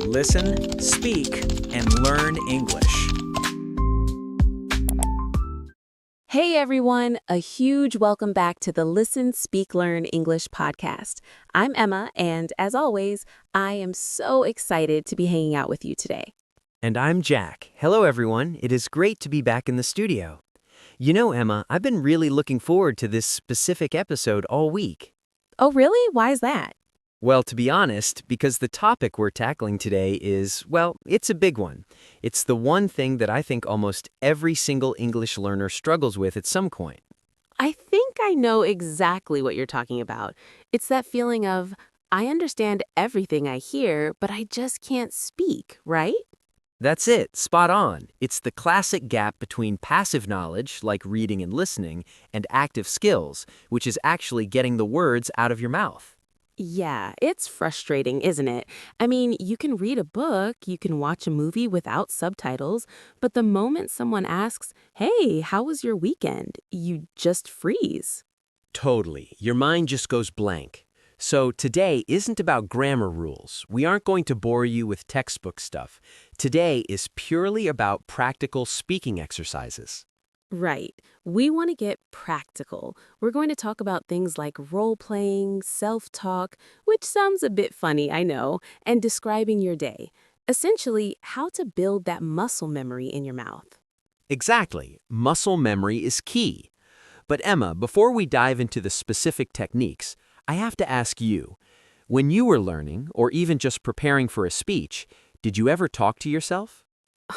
Listen, speak, and learn English. Hey everyone, a huge welcome back to the Listen, Speak, Learn English podcast. I'm Emma, and as always, I am so excited to be hanging out with you today. And I'm Jack. Hello, everyone. It is great to be back in the studio. You know, Emma, I've been really looking forward to this specific episode all week. Oh, really? Why is that? Well, to be honest, because the topic we're tackling today is, well, it's a big one. It's the one thing that I think almost every single English learner struggles with at some point. I think I know exactly what you're talking about. It's that feeling of, I understand everything I hear, but I just can't speak, right? That's it, spot on. It's the classic gap between passive knowledge, like reading and listening, and active skills, which is actually getting the words out of your mouth. Yeah, it's frustrating, isn't it? I mean, you can read a book, you can watch a movie without subtitles, but the moment someone asks, hey, how was your weekend? You just freeze. Totally. Your mind just goes blank. So today isn't about grammar rules. We aren't going to bore you with textbook stuff. Today is purely about practical speaking exercises. Right. We want to get practical. We're going to talk about things like role-playing, self-talk, which sounds a bit funny, I know, and describing your day. Essentially, how to build that muscle memory in your mouth. Exactly. Muscle memory is key. But Emma, before we dive into the specific techniques, I have to ask you, when you were learning, or even just preparing for a speech, did you ever talk to yourself?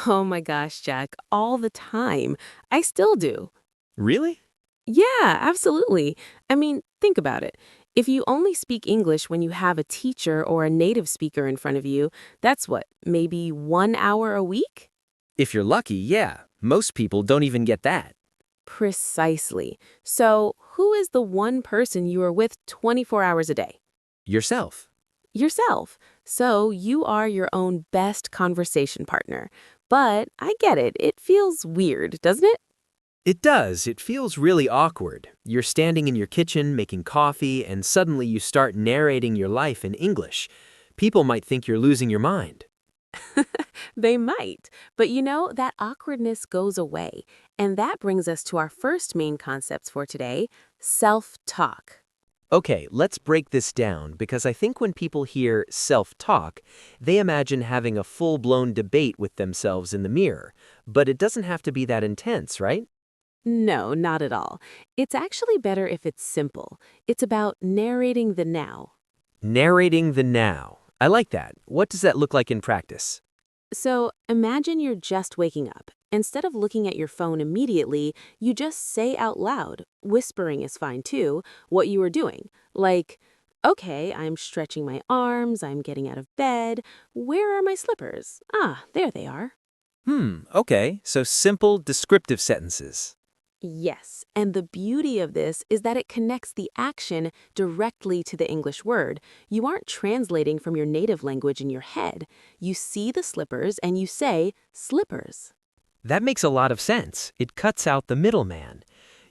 Oh my gosh, Jack, all the time. I still do. Really? Yeah, absolutely. I mean, think about it. If you only speak English when you have a teacher or a native speaker in front of you, that's what, maybe 1 hour a week? If you're lucky, yeah. Most people don't even get that. Precisely. So, who is the one person you are with 24 hours a day? Yourself. Yourself. So, you are your own best conversation partner. But I get it. It feels weird, doesn't it? It does. It feels really awkward. You're standing in your kitchen making coffee, and suddenly you start narrating your life in English. People might think you're losing your mind. They might. But you know, that awkwardness goes away. And that brings us to our first main concepts for today, self-talk. Okay, let's break this down because I think when people hear self-talk, they imagine having a full-blown debate with themselves in the mirror. But it doesn't have to be that intense, right? No, not at all. It's actually better if it's simple. It's about narrating the now. Narrating the now. I like that. What does that look like in practice? So imagine you're just waking up. Instead of looking at your phone immediately, you just say out loud, whispering is fine too, what you are doing. Like, okay, I'm stretching my arms, I'm getting out of bed. Where are my slippers? Ah, there they are. Okay. So simple, descriptive sentences. Yes, and the beauty of this is that it connects the action directly to the English word. You aren't translating from your native language in your head. You see the slippers and you say, slippers. That makes a lot of sense. It cuts out the middleman.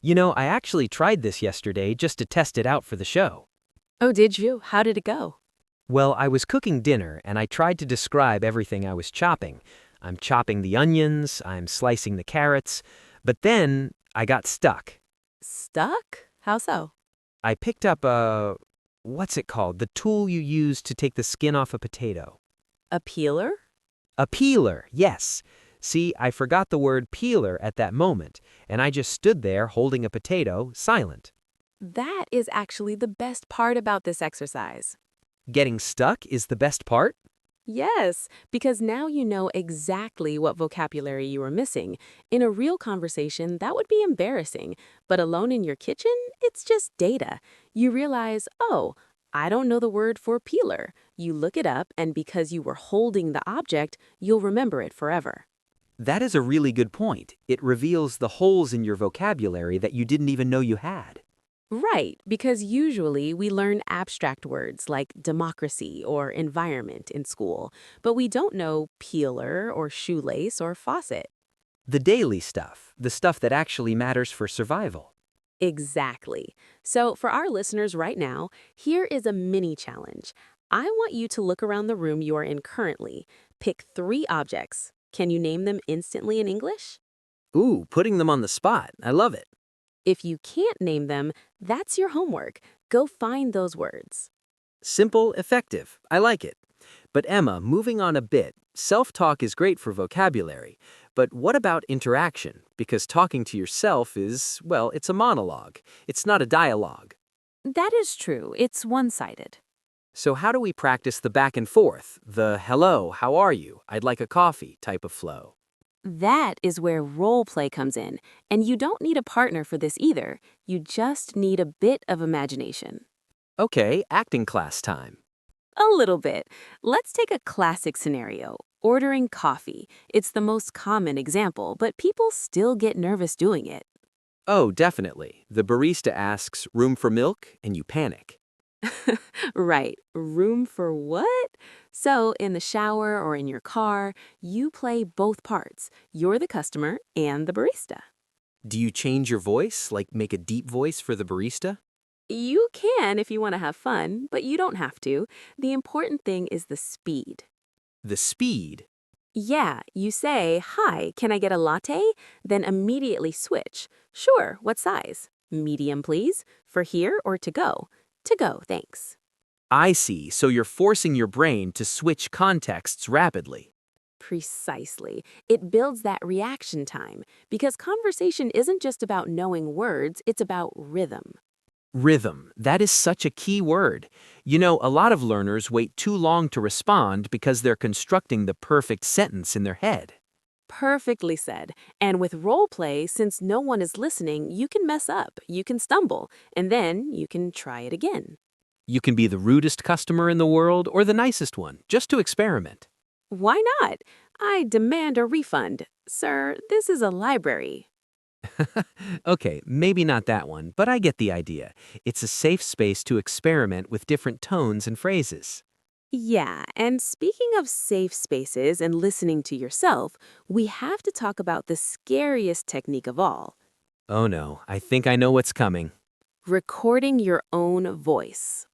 You know, I actually tried this yesterday just to test it out for the show. Oh, did you? How did it go? Well, I was cooking dinner and I tried to describe everything I was chopping. I'm chopping the onions, I'm slicing the carrots, but then I got stuck. Stuck? How so? I picked up what's it called? The tool you use to take the skin off a potato. A peeler? A peeler, yes. See, I forgot the word peeler at that moment, and I just stood there holding a potato, silent. That is actually the best part about this exercise. Getting stuck is the best part? Yes, because now you know exactly what vocabulary you are missing. In a real conversation, that would be embarrassing, but alone in your kitchen, it's just data. You realize, oh, I don't know the word for peeler. You look it up, and because you were holding the object, you'll remember it forever. That is a really good point. It reveals the holes in your vocabulary that you didn't even know you had. Right, because usually we learn abstract words like democracy or environment in school, but we don't know peeler or shoelace or faucet. The daily stuff, the stuff that actually matters for survival. Exactly. So for our listeners right now, here is a mini challenge. I want you to look around the room you are in currently. Pick 3 objects. Can you name them instantly in English? Ooh, putting them on the spot. I love it. If you can't name them, that's your homework. Go find those words. Simple, effective. I like it. But Emma, moving on a bit, self-talk is great for vocabulary. But what about interaction? Because talking to yourself is, well, it's a monologue. It's not a dialogue. That is true. It's one-sided. So how do we practice the back and forth, the hello, how are you, I'd like a coffee type of flow? That is where role play comes in, and you don't need a partner for this either. You just need a bit of imagination. Okay, acting class time. A little bit. Let's take a classic scenario. Ordering coffee. It's the most common example, but people still get nervous doing it. Oh, definitely. The barista asks, room for milk, and you panic. Right. Room for what? So, in the shower or in your car, you play both parts. You're the customer and the barista. Do you change your voice, like make a deep voice for the barista? You can if you want to have fun, but you don't have to. The important thing is the speed. The speed. Yeah, you say, "Hi, can I get a latte?" Then immediately switch. "Sure, what size?" "Medium, please." "For here or to go?" "To go, thanks." I see, so you're forcing your brain to switch contexts rapidly. Precisely. It builds that reaction time because conversation isn't just about knowing words, it's about rhythm. Rhythm, that is such a key word. You know, a lot of learners wait too long to respond because they're constructing the perfect sentence in their head. Perfectly said. And with role play, since no one is listening, you can mess up, you can stumble, and then you can try it again. You can be the rudest customer in the world or the nicest one, just to experiment. Why not? I demand a refund. Sir, this is a library. Okay, maybe not that one, but I get the idea. It's a safe space to experiment with different tones and phrases. Yeah, and speaking of safe spaces and listening to yourself, we have to talk about the scariest technique of all, Oh no, I think I know what's coming. recording your own voice.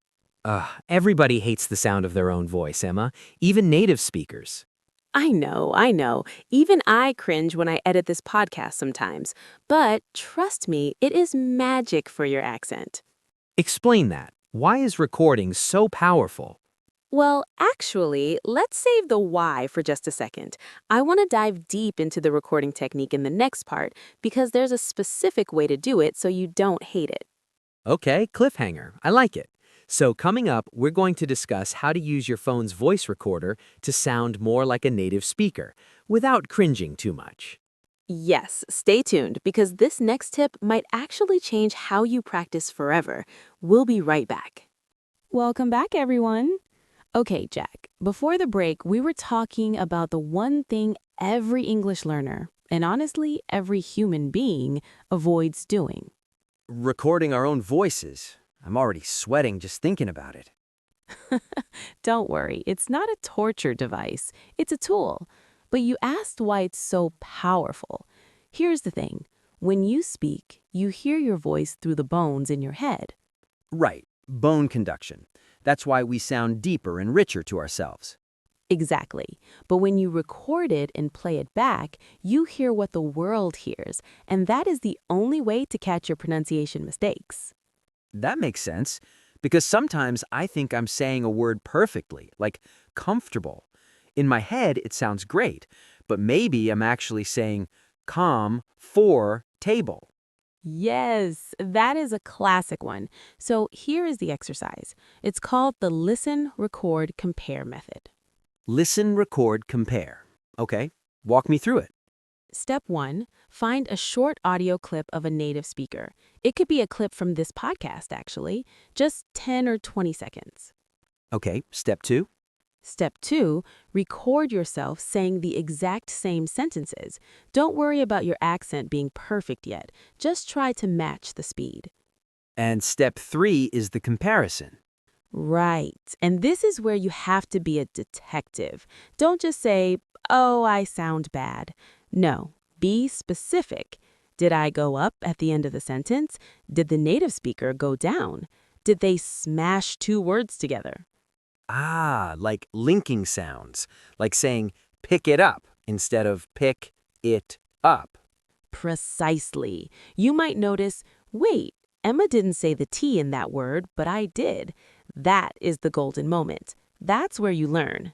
Everybody hates the sound of their own voice, Emma, even native speakers. I know, I know. Even I cringe when I edit this podcast sometimes. But trust me, it is magic for your accent. Explain that. Why is recording so powerful? Well, actually, let's save the why for just a second. I want to dive deep into the recording technique in the next part because there's a specific way to do it so you don't hate it. Okay, cliffhanger. I like it. So, coming up, we're going to discuss how to use your phone's voice recorder to sound more like a native speaker without cringing too much. Yes, stay tuned because this next tip might actually change how you practice forever. We'll be right back. Welcome back, everyone. Okay, Jack, before the break, we were talking about the one thing every English learner, and honestly, every human being, avoids doing. Recording our own voices. I'm already sweating just thinking about it. Don't worry, it's not a torture device, it's a tool. But you asked why it's so powerful. Here's the thing. When you speak, you hear your voice through the bones in your head. Right, bone conduction. That's why we sound deeper and richer to ourselves. Exactly. But when you record it and play it back, you hear what the world hears, and that is the only way to catch your pronunciation mistakes. That makes sense, because sometimes I think I'm saying a word perfectly, like comfortable. In my head, it sounds great, but maybe I'm actually saying calm for table. Yes, that is a classic one. So here is the exercise. It's called the listen, record, compare method. Listen, record, compare. Okay, walk me through it. Step 1, find a short audio clip of a native speaker. It could be a clip from this podcast, actually, just 10 or 20 seconds. Okay, step 2. Step 2, record yourself saying the exact same sentences. Don't worry about your accent being perfect yet. Just try to match the speed. And step 3 is the comparison. Right. And this is where you have to be a detective. Don't just say, "Oh, I sound bad." No, be specific. Did I go up at the end of the sentence? Did the native speaker go down? Did they smash 2 words together? Ah, like linking sounds, like saying pick it up instead of pick it up. Precisely. You might notice, wait, Emma didn't say the T in that word, but I did. That is the golden moment. That's where you learn.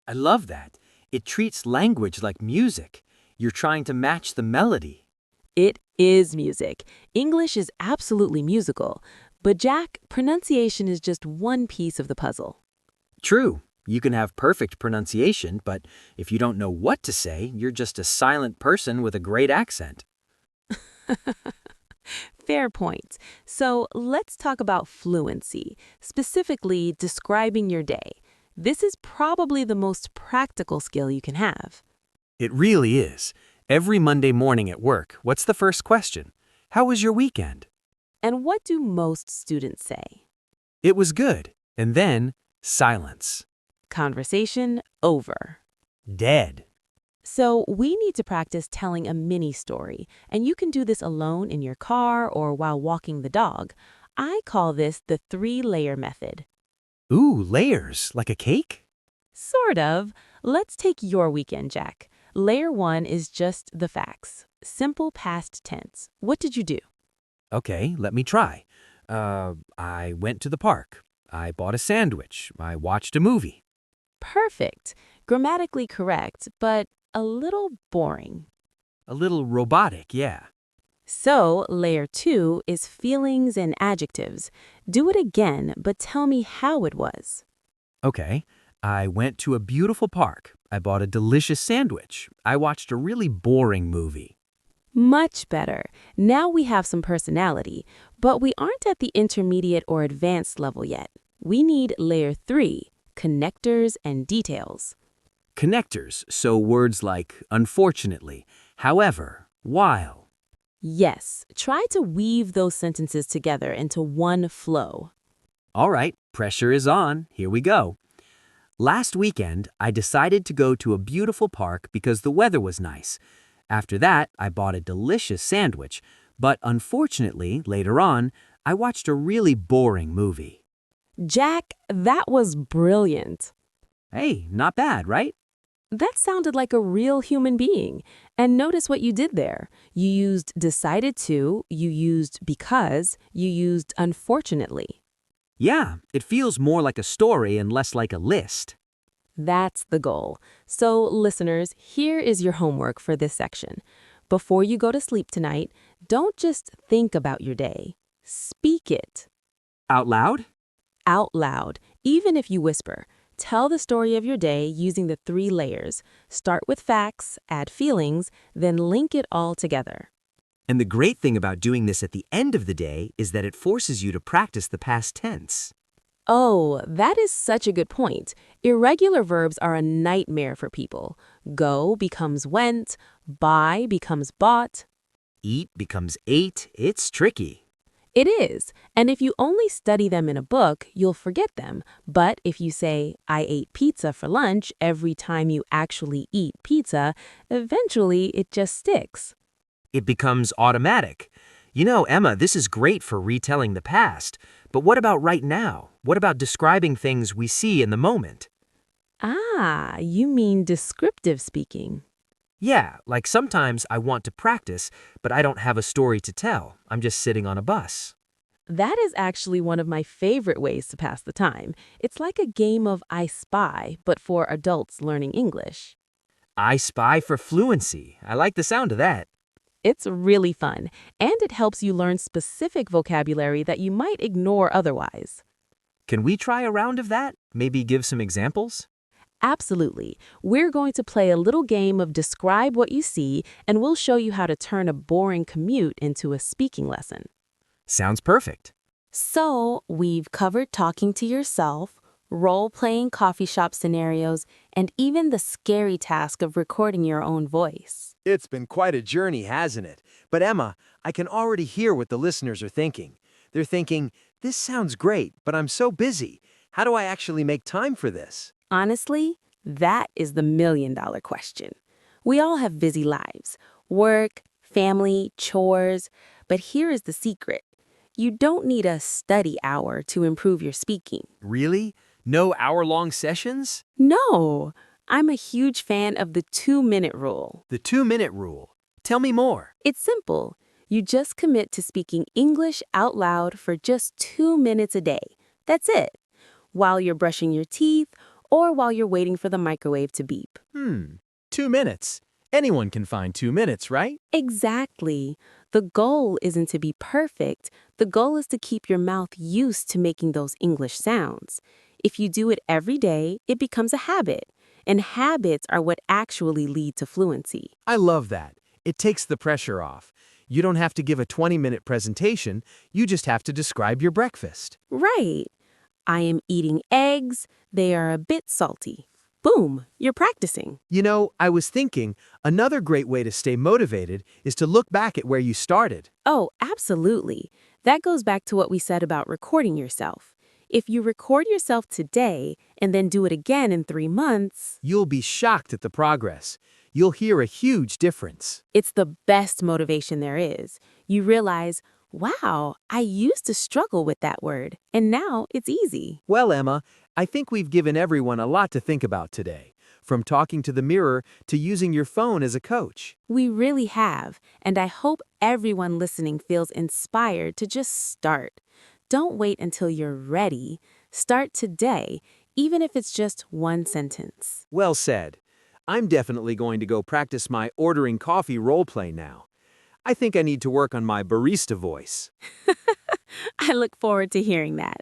I love that. It treats language like music. You're trying to match the melody. It is music. English is absolutely musical. But Jack, pronunciation is just one piece of the puzzle. True, you can have perfect pronunciation, but if you don't know what to say, you're just a silent person with a great accent. Fair point. So let's talk about fluency, specifically describing your day. This is probably the most practical skill you can have. It really is. Every Monday morning at work, what's the first question? How was your weekend? And what do most students say? It was good. And then, silence. Conversation over. Dead. So we need to practice telling a mini story, and you can do this alone in your car or while walking the dog. I call this the 3-layer method. Ooh, layers, like a cake? Sort of. Let's take your weekend, Jack. Layer 1 is just the facts. Simple past tense. What did you do? Okay, let me try. I went to the park. I bought a sandwich. I watched a movie. Perfect. Grammatically correct, but a little boring. A little robotic, yeah. So, layer 2 is feelings and adjectives. Do it again, but tell me how it was. Okay, I went to a beautiful park. I bought a delicious sandwich. I watched a really boring movie. Much better. Now we have some personality, but we aren't at the intermediate or advanced level yet. We need layer 3, connectors and details. Connectors, so words like unfortunately, however, while. Yes, try to weave those sentences together into one flow. All right, pressure is on. Here we go. Last weekend, I decided to go to a beautiful park because the weather was nice. After that, I bought a delicious sandwich, but unfortunately, later on, I watched a really boring movie. Jack, that was brilliant. Hey, not bad, right? That sounded like a real human being. And notice what you did there. You used decided to, you used because, you used unfortunately. Yeah, it feels more like a story and less like a list. That's the goal. So, listeners, here is your homework for this section. Before you go to sleep tonight, don't just think about your day. Speak it Out loud? out loud, even if you whisper. Tell the story of your day using the 3 layers. Start with facts, add feelings, then link it all together. And the great thing about doing this at the end of the day is that it forces you to practice the past tense. Oh, that is such a good point. Irregular verbs are a nightmare for people. Go becomes went, buy becomes bought. Eat becomes ate. It's tricky. It is, and if you only study them in a book, you'll forget them. But if you say, I ate pizza for lunch every time you actually eat pizza, eventually it just sticks. It becomes automatic. You know, Emma, this is great for retelling the past. But what about right now? What about describing things we see in the moment? Ah, you mean descriptive speaking. Yeah, like sometimes I want to practice, but I don't have a story to tell. I'm just sitting on a bus. That is actually one of my favorite ways to pass the time. It's like a game of I Spy, but for adults learning English. I spy for fluency. I like the sound of that. It's really fun, and it helps you learn specific vocabulary that you might ignore otherwise. Can we try a round of that? Maybe give some examples? Absolutely. We're going to play a little game of describe what you see, and we'll show you how to turn a boring commute into a speaking lesson. Sounds perfect. So, we've covered talking to yourself, role-playing coffee shop scenarios, and even the scary task of recording your own voice. It's been quite a journey, hasn't it? But Emma, I can already hear what the listeners are thinking. They're thinking, this sounds great, but I'm so busy. How do I actually make time for this? Honestly, that is the million-dollar question. We all have busy lives, work, family, chores, but here is the secret. You don't need a study hour to improve your speaking. Really? No hour-long sessions? No, I'm a huge fan of the 2-minute rule. The 2-minute rule. Tell me more. It's simple. You just commit to speaking English out loud for just 2 minutes a day. That's it. While you're brushing your teeth or while you're waiting for the microwave to beep. 2 minutes. Anyone can find 2 minutes, right? Exactly. The goal isn't to be perfect. The goal is to keep your mouth used to making those English sounds. If you do it every day, it becomes a habit. And habits are what actually lead to fluency. I love that. It takes the pressure off. You don't have to give a 20-minute presentation. You just have to describe your breakfast. Right. I am eating eggs. They are a bit salty. Boom, you're practicing. You know, I was thinking, another great way to stay motivated is to look back at where you started. Oh, absolutely. That goes back to what we said about recording yourself. If you record yourself today and then do it again in 3 months, You'll be shocked at the progress. You'll hear a huge difference. it's the best motivation there is. You realize, wow, I used to struggle with that word, and now it's easy. Well, Emma, I think we've given everyone a lot to think about today, from talking to the mirror to using your phone as a coach. We really have, and I hope everyone listening feels inspired to just start. Don't wait until you're ready. Start today, even if it's just one sentence. Well said. I'm definitely going to go practice my ordering coffee roleplay now. I think I need to work on my barista voice. I look forward to hearing that.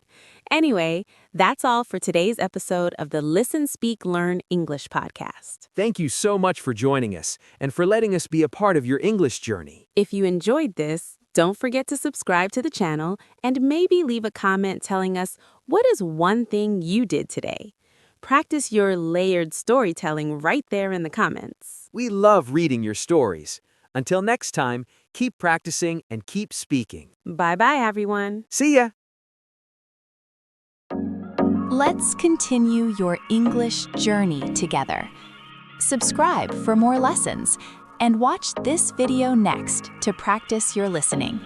Anyway, that's all for today's episode of the Listen, Speak, Learn English podcast. Thank you so much for joining us and for letting us be a part of your English journey. If you enjoyed this, don't forget to subscribe to the channel and maybe leave a comment telling us what is one thing you did today. Practice your layered storytelling right there in the comments. We love reading your stories. Until next time, keep practicing and keep speaking. Bye-bye, everyone. See ya! Let's continue your English journey together. Subscribe for more lessons and watch this video next to practice your listening.